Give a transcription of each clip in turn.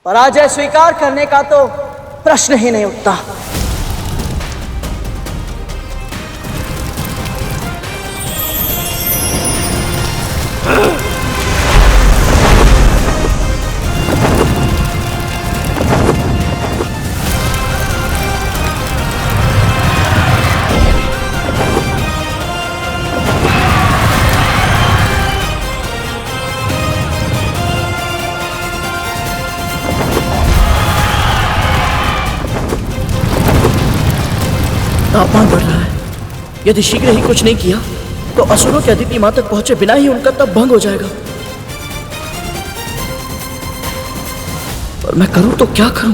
पराजय स्वीकार करने का तो प्रश्न ही नहीं उठता। तापमान बढ़ रहा है। यदि शीघ्र ही कुछ नहीं किया तो असुरों के अदिति मां तक पहुंचे बिना ही उनका तप भंग हो जाएगा। और मैं करूं तो क्या करूं?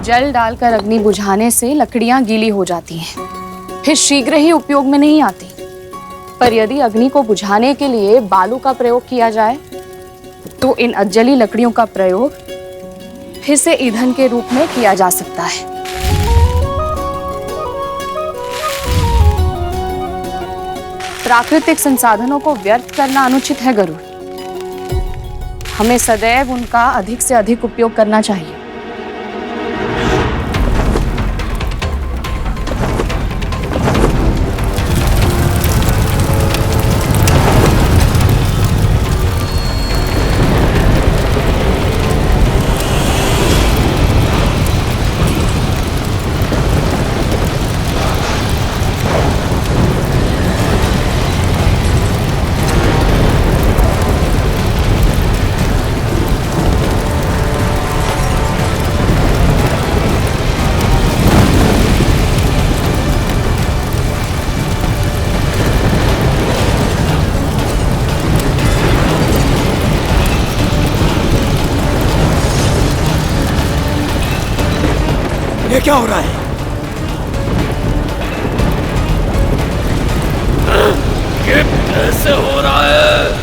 जल डालकर अग्नि बुझाने से लकड़ियां गीली हो जाती हैं, फिर शीघ्र ही उपयोग में नहीं आती। पर यदि अग्नि को बुझाने के लिए बालू का प्रयोग किया जाए तो इन अजली लकड़ियों का प्रयोग फिर से ईंधन के रूप में किया जा सकता है। प्राकृतिक संसाधनों को व्यर्थ करना अनुचित है गरुड़। हमें सदैव उनका अधिक से अधिक उपयोग करना चाहिए। ये क्या हो रहा है? ये कैसे हो रहा है?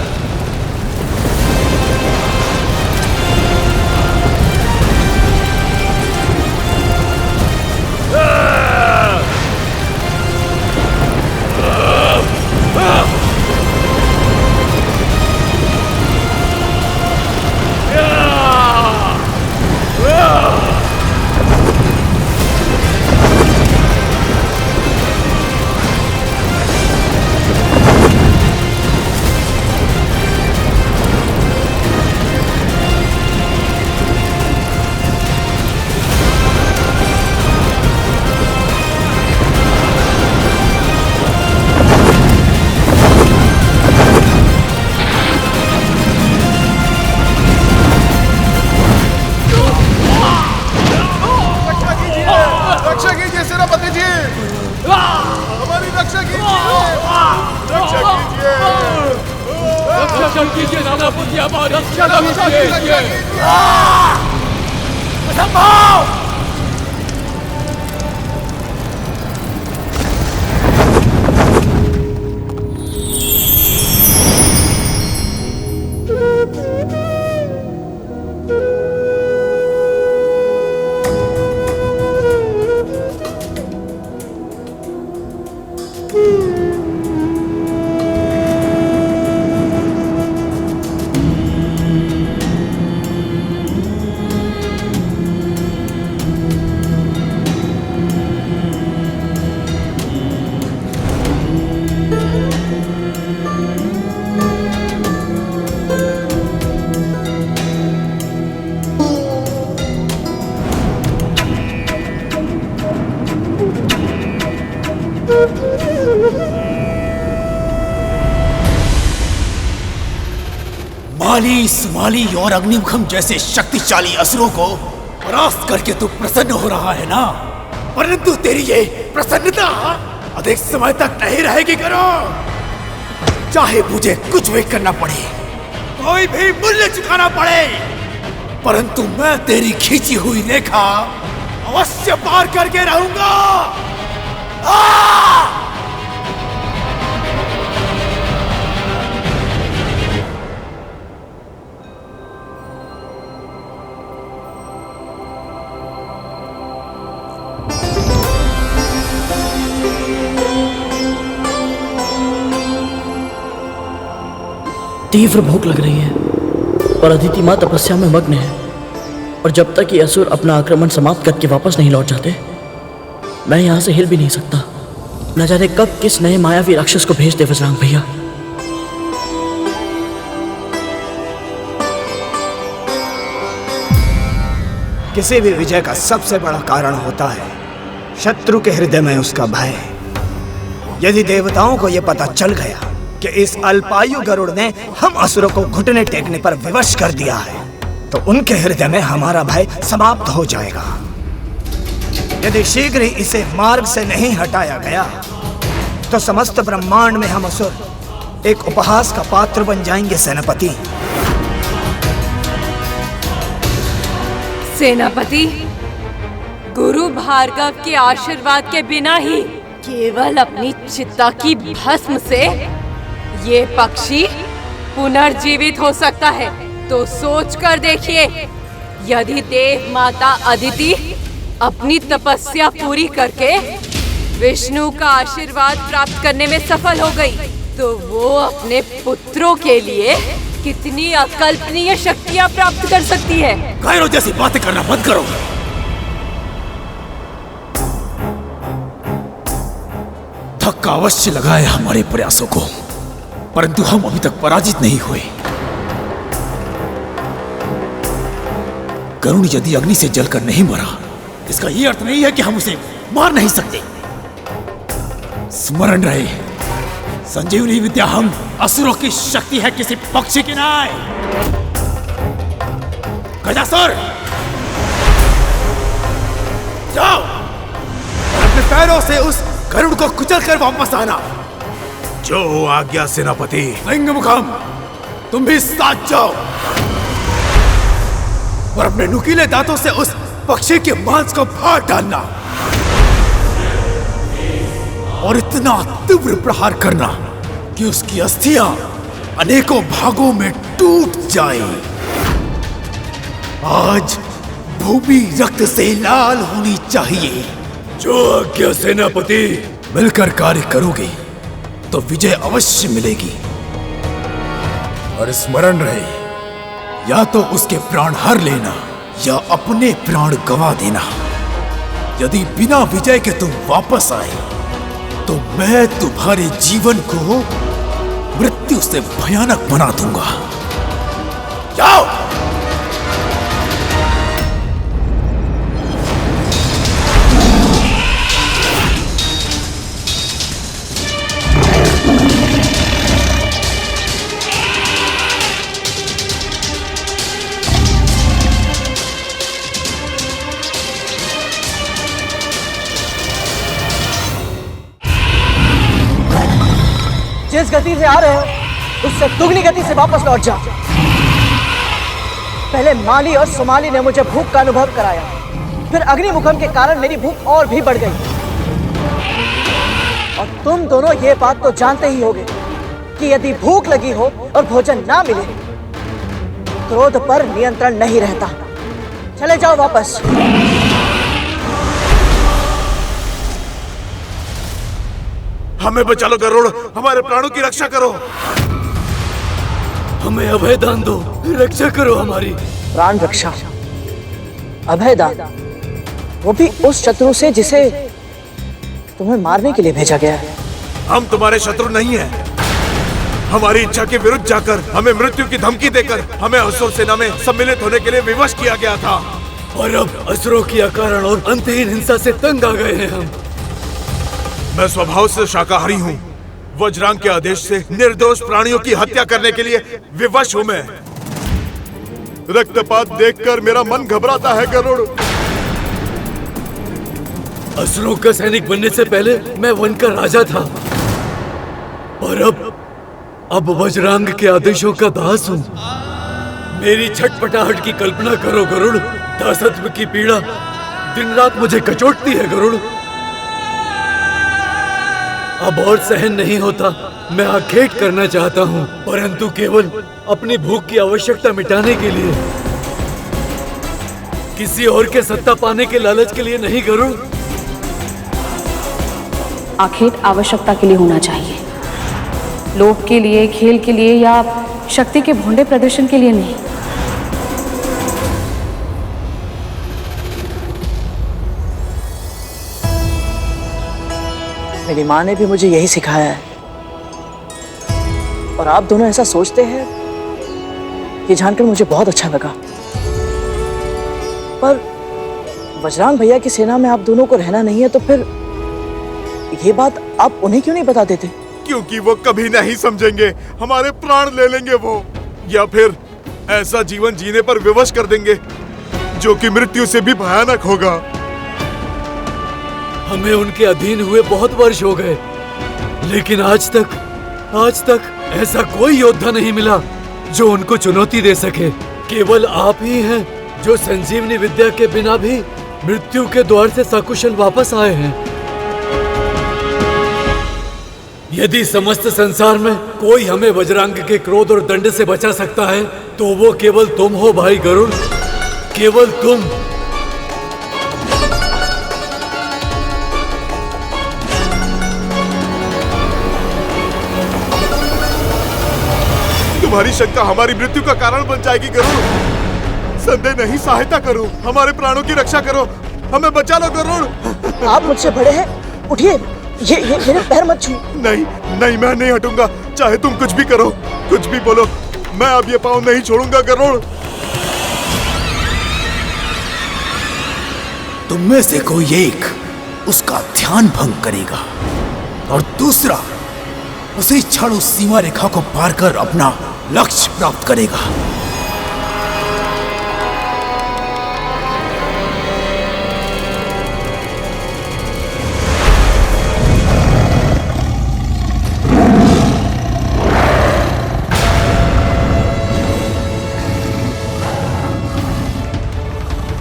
माली, सुमाली और अग्निमुखम जैसे शक्तिशाली असुरों को परास्त करके तू प्रसन्न हो रहा है ना? परंतु तेरी ये प्रसन्नता अधिक समय तक नहीं रहेगी करो। चाहे मुझे कुछ भी करना पड़े, कोई भी मूल्य चुकाना पड़े, परंतु मैं तेरी खींची हुई रेखा अवश्य पार करके रहूंगा। तीव्र भूख लग रही है। पर अदिति माँ तपस्या में मग्न है, और जब तक ये असुर अपना आक्रमण समाप्त करके वापस नहीं लौट जाते, मैं यहाँ से हिल भी नहीं सकता। न जाने कब किस नए मायावी राक्षस को भेज दे बजरंग भैया। किसी भी विजय का सबसे बड़ा कारण होता है शत्रु के हृदय में उसका भय। यदि देवताओं को यह पता चल गया कि इस अल्पायु गरुड़ ने हम असुरों को घुटने टेकने पर विवश कर दिया है, तो उनके हृदय में हमारा भय समाप्त हो जाएगा। यदि शीघ्र ही इसे मार्ग से नहीं हटाया गया, तो समस्त ब्रह्मांड में हम असुर एक उपहास का पात्र बन जाएंगे सेनापति। सेनापति, गुरु भार्गव के आशीर्वाद के बिना ही केवल अपनी चित्ता की भस्म से ये पक्षी पुनर्जीवित हो सकता है। तो सोच कर देखिए, यदि देव माता अदिति अपनी तपस्या पूरी करके विष्णु का आशीर्वाद प्राप्त करने में सफल हो गई, तो वो अपने पुत्रों के लिए कितनी अकल्पनीय शक्तियां प्राप्त कर सकती है। गायरों जैसी बातें करना बंद करो। धक्का अवश्य लगा है हमारे प्रयासों को, परंतु हम अभी तक पराजित नहीं हुए। गरुड़ यदि अग्नि से जलकर नहीं मरा, इसका यह अर्थ नहीं है कि हम उसे मार नहीं सकते। स्मरण रहे, संजीवनी विद्या हम असुरों की शक्ति है, किसी पक्षी की नहीं। गजासुर, जाओ और अपने पैरों से उस गरुड़ को कुचल कर वापस आना। जो आज्ञा सेनापति। सिंहमुखम, तुम भी साथ जाओ और अपने नुकीले दांतों से उस पक्षी के मांस को फाड़ डालना और इतना तीव्र प्रहार करना कि उसकी अस्थियां अनेकों भागों में टूट जाएं। आज भूमि रक्त से लाल होनी चाहिए। जो आज्ञा सेनापति। मिलकर कार्य करोगे तो विजय अवश्य मिलेगी। और स्मरण रहे, या तो उसके प्राण हर लेना या अपने प्राण गंवा देना। यदि बिना विजय के तुम वापस आए, तो मैं तुम्हारे जीवन को मृत्यु से भयानक बना दूंगा। जाओ। जिस गति से आ रहे हो उससे दुगनी गति से वापस लौट जाओ। पहले माली और सुमाली ने मुझे भूख का अनुभव कराया, फिर अग्निमुखम के कारण मेरी भूख और भी बढ़ गई। और तुम दोनों ये बात तो जानते ही होगे कि यदि भूख लगी हो और भोजन ना मिले, क्रोध पर नियंत्रण नहीं रहता। चले जाओ वापस। हमें बचा लो गरुड़, हमारे प्राणों की रक्षा करो। हमें अभय दान दो, रक्षा करो हमारी। प्राण रक्षा, अभय दान, वो भी उस शत्रु से जिसे तुम्हें मारने के लिए भेजा गया है। हम तुम्हारे शत्रु नहीं हैं। हमारी इच्छा के विरुद्ध जाकर हमें मृत्यु की धमकी देकर हमें असुर सेना में सम्मिलित होने के लिए विवश किया गया था, और अब असुरों की अकारण और अंतहीन हिंसा से तंग आ गए हैं हम। मैं स्वभाव से शाकाहारी हूँ। वज्रांग के आदेश से निर्दोष प्राणियों की हत्या करने के लिए विवश हूँ मैं। रक्तपात देखकर मेरा मन घबराता है गरुड़। असुरों का सैनिक बनने से पहले मैं वन का राजा था, और अब वज्रांग के आदेशों का दास हूँ। मेरी छटपटाहट की कल्पना करो गरुड़। दासत्व की पीड़ा दिन रात मुझे कचोटती है गरुड़। अब और सहन नहीं होता। मैं आखेट करना चाहता हूँ, परंतु केवल अपनी भूख की आवश्यकता मिटाने के लिए, किसी और के सत्ता पाने के लालच के लिए नहीं गरुड़। आखेट आवश्यकता के लिए होना चाहिए, लोभ के लिए, खेल के लिए या शक्ति के भोंडे प्रदर्शन के लिए नहीं। मेरी माँ ने भी मुझे यही सिखाया है। और आप दोनों ऐसा सोचते हैं, ये जानकर मुझे बहुत अच्छा लगा। पर बजरंग भैया की सेना में आप दोनों को रहना नहीं है, तो फिर ये बात आप उन्हें क्यों नहीं बता देते? क्योंकि वो कभी नहीं समझेंगे, हमारे प्राण ले लेंगे वो, या फिर ऐसा जीवन जीने पर विवश कर देंगे जो कि मृत्यु से भी भयानक होगा। हमें उनके अधीन हुए बहुत वर्ष हो गए, लेकिन आज तक ऐसा कोई योद्धा नहीं मिला जो उनको चुनौती दे सके। केवल आप ही हैं जो संजीवनी विद्या के बिना भी मृत्यु के द्वार से सकुशल वापस आए हैं। यदि समस्त संसार में कोई हमें वज्रांग के क्रोध और दंड से बचा सकता है, तो वो केवल तुम हो भाई गरुड़, केवल तुम। तुम्हारी शंका हमारी मृत्यु का कारण बन जाएगी गरुड़। संदेह नहीं, सहायता करो, हमारे प्राणों की रक्षा करो, हमें बचा लो गरुड़। आप मुझसे बड़े हैं, उठिए, ये मेरे पैर मत छू। नहीं, मैं नहीं हटूंगा, चाहे तुम कुछ भी करो, कुछ भी बोलो, मैं अब ये पाँव नहीं छोड़ूंगा गरुड़। तुम में से कोई एक उसका ध्यान भंग करेगा और दूसरा उसी क्षण उस सीमा रेखा को पार कर अपना लक्ष्य प्राप्त करेगा।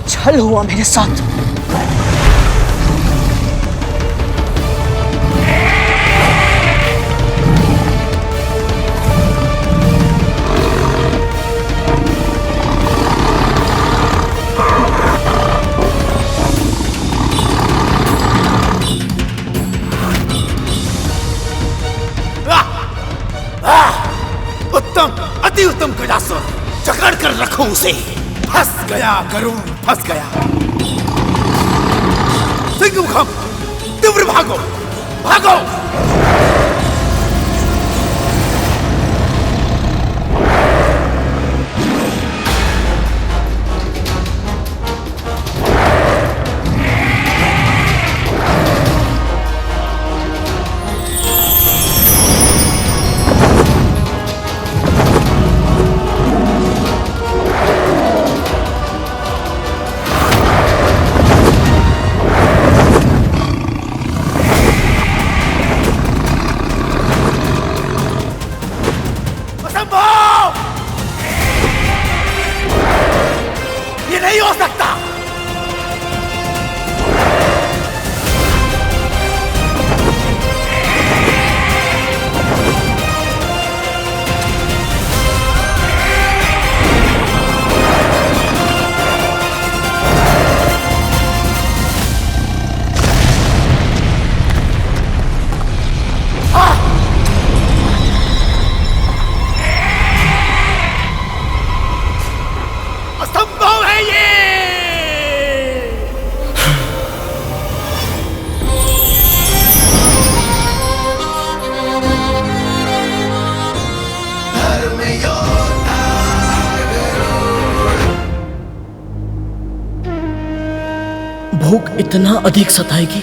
छल हुआ मेरे साथ। उत्तम, अति उत्तम गजासुर, जकड़ कर रखो उसे। फंस गया गरुड़, फंस गया। सिंहमुखम, तीव्र भागो, भागो। नहीं हो सकता। असंभव है ये। भूख इतना अधिक सताएगी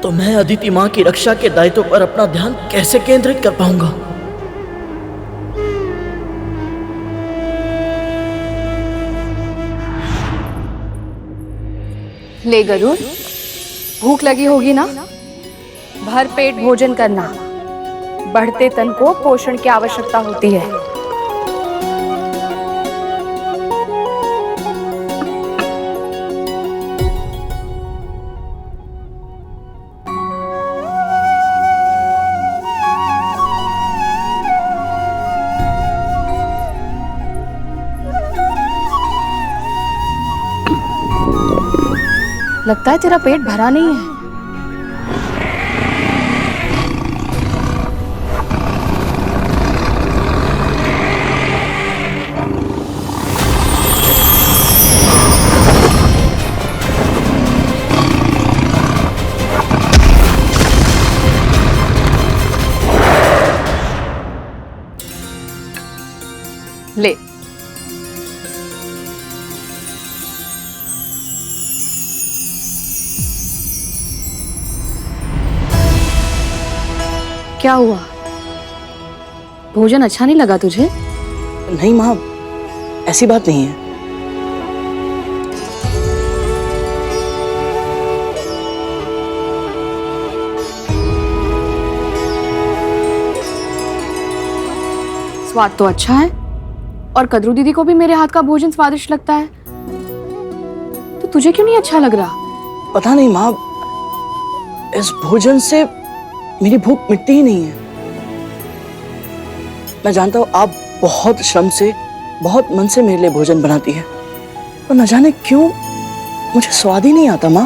तो मैं अदिति माँ की रक्षा के दायित्व पर अपना ध्यान कैसे केंद्रित कर पाऊंगा? ले गरुड़, भूख लगी होगी ना? भर पेट भोजन करना। बढ़ते तन को पोषण की आवश्यकता होती है। लगता है तेरा पेट भरा नहीं है। क्या हुआ? भोजन अच्छा नहीं लगा तुझे? नहीं माँ, ऐसी बात नहीं है। स्वाद तो अच्छा है और कद्रू दीदी को भी मेरे हाथ का भोजन स्वादिष्ट लगता है, तो तुझे क्यों नहीं अच्छा लग रहा? पता नहीं माँ, इस भोजन से मेरी भूख मिटती ही नहीं है। मैं जानता हूँ आप बहुत श्रम से, बहुत मन से मेरे लिए भोजन बनाती है, पर न जाने क्यों मुझे स्वाद ही नहीं आता माँ।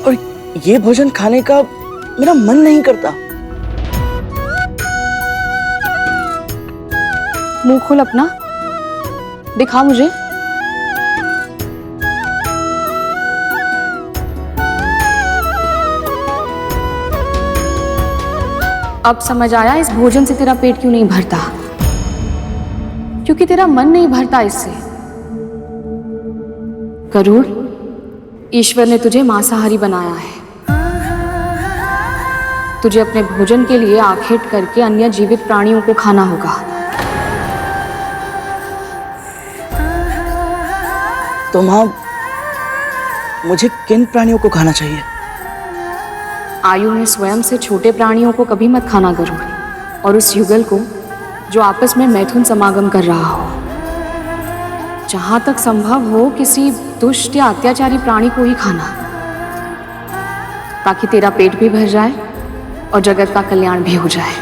और ये भोजन खाने का मेरा मन नहीं करता। मुंह खोल अपना, दिखा मुझे। अब समझ आया इस भोजन से तेरा पेट क्यों नहीं भरता, क्योंकि तेरा मन नहीं भरता इससे। गरुड़, ईश्वर ने तुझे मांसाहारी बनाया है। तुझे अपने भोजन के लिए आखेट करके अन्य जीवित प्राणियों को खाना होगा। तो माँ, मुझे किन प्राणियों को खाना चाहिए? आयु में स्वयं से छोटे प्राणियों को कभी मत खाना गरुड़, और उस युगल को जो आपस में मैथुन समागम कर रहा हो। जहां तक संभव हो किसी दुष्ट या अत्याचारी प्राणी को ही खाना, ताकि तेरा पेट भी भर जाए और जगत का कल्याण भी हो जाए।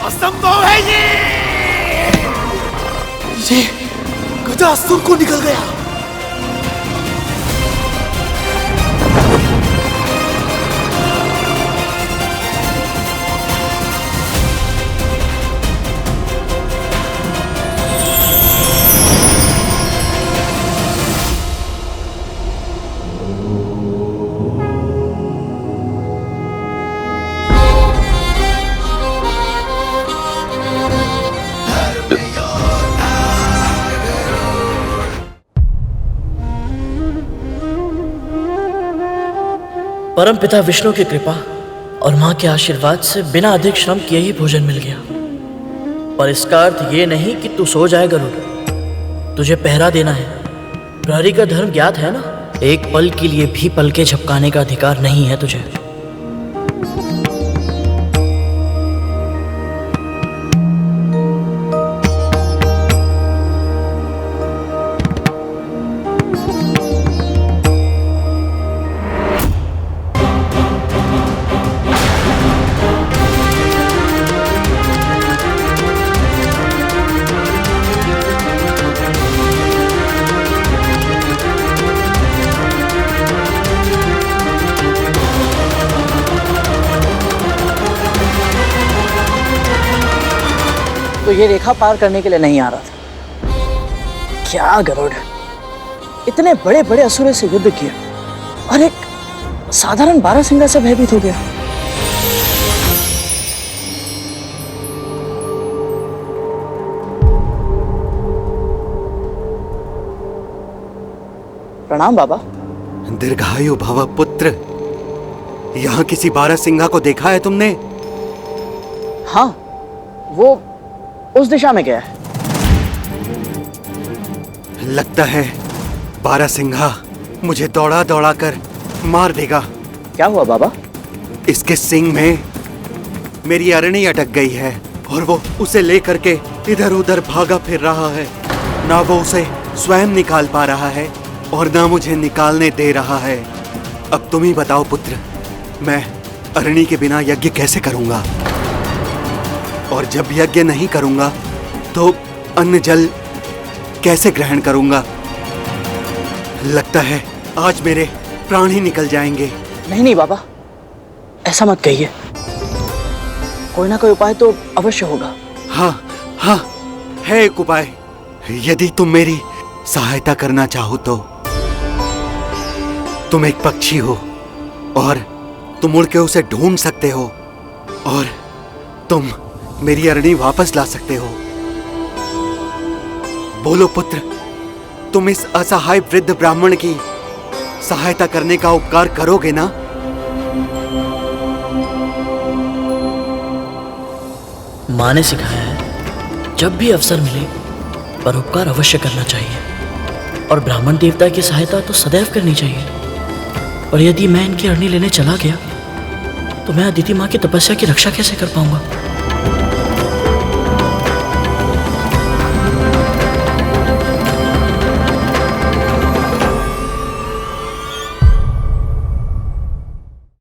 असंभव है ये गजासुर को निकल गया। परम पिता विष्णु की कृपा और माँ के आशीर्वाद से बिना अधिक श्रम किए ही भोजन मिल गया। पर इसका अर्थ ये नहीं कि तू सो जाए गरुड़। तुझे पहरा देना है। प्रहरी का धर्म ज्ञात है ना? एक पल के लिए भी पलके झपकाने का अधिकार नहीं है तुझे। तो ये रेखा पार करने के लिए नहीं आ रहा था। क्या गरुड़, इतने बड़े बड़े असुरों से युद्ध किया और एक साधारण बारहसिंगा से भयभीत हो गया। प्रणाम बाबा। दीर्घायु भव पुत्र। यहाँ किसी बारहसिंगा को देखा है तुमने? हाँ, वो उस दिशा में गया है। लगता है बारहसिंगा मुझे दौड़ा दौड़ा कर मार देगा। क्या हुआ बाबा? इसके सींग में मेरी अरणी अटक गई है और वो उसे लेकर के इधर उधर भागा फिर रहा है। ना वो उसे स्वयं निकाल पा रहा है और ना मुझे निकालने दे रहा है। अब तुम ही बताओ पुत्र, मैं अरणी के बिना यज्ञ कैसे करूंगा? और जब यज्ञ नहीं करूंगा तो अन्न जल कैसे ग्रहण करूंगा? लगता है आज मेरे प्राण ही निकल जाएंगे। नहीं नहीं बाबा, ऐसा मत कहिए। कोई ना कोई उपाय तो अवश्य होगा। हाँ हाँ, है एक उपाय। यदि तुम मेरी सहायता करना चाहो तो तुम एक पक्षी हो और तुम उड़ के उसे ढूंढ सकते हो और तुम मेरी अरणी वापस ला सकते हो। बोलो पुत्र, तुम इस असहाय वृद्ध ब्राह्मण की सहायता करने का उपकार करोगे ना? माँ ने सिखाया है जब भी अवसर मिले परोपकार अवश्य करना चाहिए और ब्राह्मण देवता की सहायता तो सदैव करनी चाहिए। और यदि मैं इनकी अरणी लेने चला गया तो मैं अदिति माँ की तपस्या की रक्षा कैसे कर पाऊंगा?